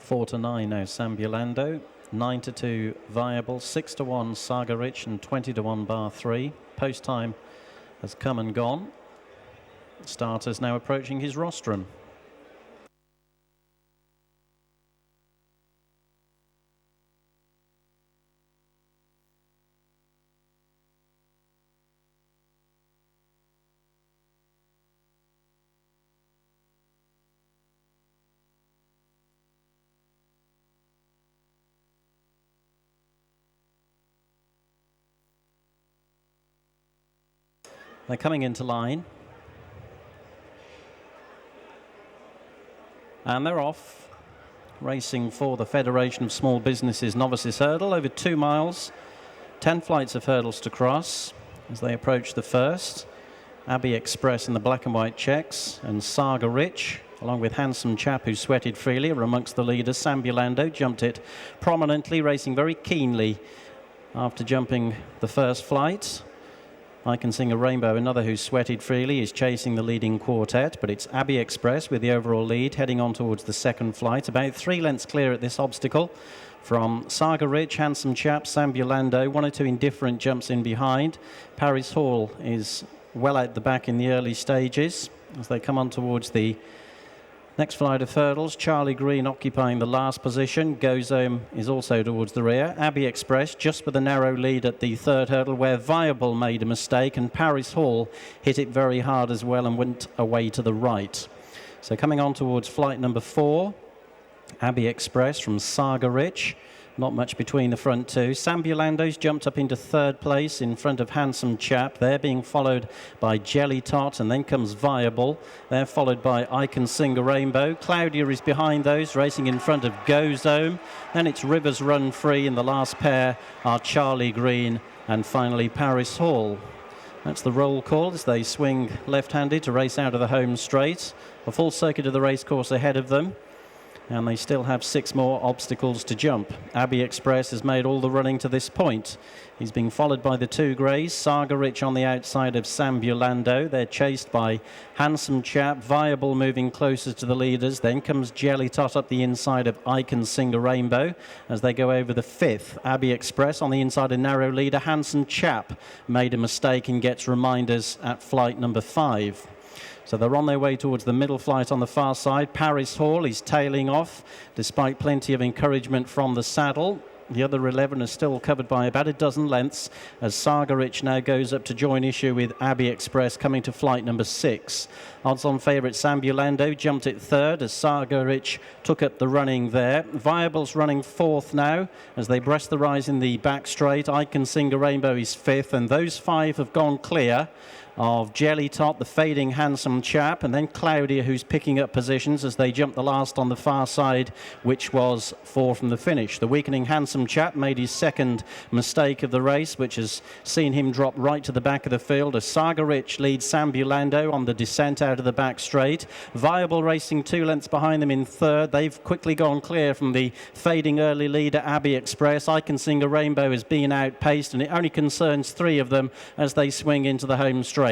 4-9 now Sambulando, 9-2 Viable, 6-1 Saga Rich, and 20-1 Bar 3. Post time has come and gone. Starter's now approaching his rostrum. They're coming into line. And they're off, racing for the Federation of Small Businesses Novices Hurdle, over 2 miles, 10 flights of hurdles to cross as they approach the first. Abbey Express in the black and white checks, and Saga Rich, along with Handsome Chap, who sweated freely, are amongst the leaders. Sambulando jumped it prominently, racing very keenly after jumping the first flight. I Can Sing a Rainbow, another who sweated freely, is chasing the leading quartet, but it's Abbey Express with the overall lead, heading on towards the second flight, about 3 lengths clear at this obstacle from Saga Rich, Handsome Chap, Sambulando, 1 or 2 indifferent jumps in behind. Paris Hall is well out the back in the early stages as they come on towards the next flight of hurdles. Charlie Green occupying the last position. Gozome is also towards the rear. Abbey Express just with a narrow lead at the third hurdle, where Viable made a mistake, and Paris Hall hit it very hard as well and went away to the right. So coming on towards flight number 4, Abbey Express from Saga Rich. Not much between the front two. Sambulando's jumped up into third place in front of Handsome Chap. They're being followed by Jelly Tot, and then comes Viable. They're followed by I Can Sing a Rainbow. Claudia is behind those, racing in front of Gozome. Then it's Rivers Run Free. In the last pair are Charlie Green and finally Paris Hall. That's the roll call as they swing left-handed to race out of the home straight. A full circuit of the racecourse ahead of them, and they still have 6 more obstacles to jump. Abbey Express has made all the running to this point. He's being followed by the 2 greys, Saga Rich on the outside of Sambulando. They're chased by Handsome Chap, Viable moving closer to the leaders. Then comes Jelly Tot up the inside of I Can Sing a Rainbow as they go over the 5th. Abbey Express on the inside, a narrow leader. Handsome Chap made a mistake and gets reminders at flight number 5. So they're on their way towards the middle flight on the far side. Paris Hall is tailing off, despite plenty of encouragement from the saddle. The other 11 are still covered by about a dozen lengths, as Saga Rich now goes up to join issue with Abbey Express, coming to flight number 6. Odds-on favourite Sambulando jumped it third as Saga Rich took up the running there. Viable's running 4th now as they breast the rise in the back straight. I Can Sing a Rainbow is 5th, and those 5 have gone clear of Jelly Tot, the fading Handsome Chap, and then Claudia, who's picking up positions as they jump the last on the far side, which was 4 from the finish. The weakening Handsome Chap made his 2nd mistake of the race, which has seen him drop right to the back of the field as Saga Rich leads Sambulando on the descent out of the back straight. Viable racing 2 lengths behind them in 3rd. They've quickly gone clear from the fading early leader Abbey Express. I Can Sing a Rainbow is being outpaced, and it only concerns 3 of them as they swing into the home straight.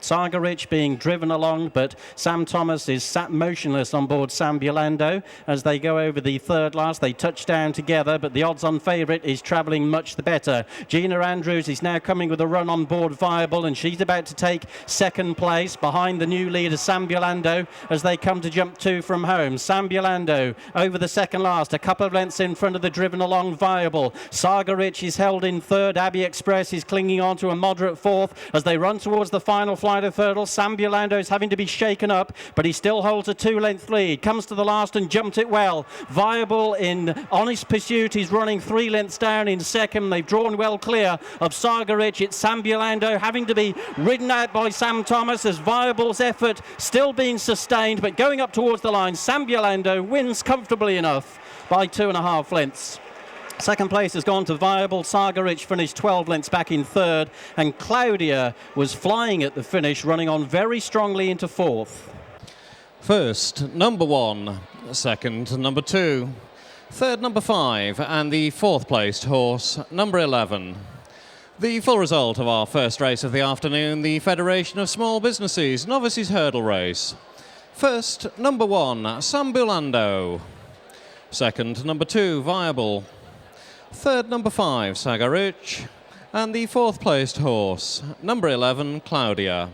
Saga Rich being driven along, but Sam Thomas is sat motionless on board Sambulando as they go over the 3rd last. They touch down together, but the odds-on favourite is travelling much the better. Gina Andrews is now coming with a run on board Viable, and she's about to take 2nd place behind the new leader Sambulando as they come to jump 2 from home. Sambulando over the 2nd last, a couple of lengths in front of the driven along Viable. Saga Rich is held in 3rd. Abbey Express is clinging on to a moderate 4th as they run towards the final flight of hurdle. Sambulando is having to be shaken up, but he still holds a 2-length lead. Comes to the last and jumped it well. Viable in honest pursuit. He's running 3 lengths down in 2nd. They've drawn well clear of Saga Rich. It's Sambulando having to be ridden out by Sam Thomas as Viable's effort still being sustained, but going up towards the line. Sambulando wins comfortably enough by 2.5 lengths. 2nd place has gone to Viable. Saga Rich finished 12 lengths back in 3rd, and Claudia was flying at the finish, running on very strongly into 4th. First, number 1. Second, number 2. Third, number 5. And the 4th placed horse, number 11. The full result of our first race of the afternoon, the Federation of Small Businesses Novices Hurdle Race. First, number 1, Sambulando. Second, number 2, Viable. Third, number 5, Sagaruch. And the fourth placed horse, number 11, Claudia.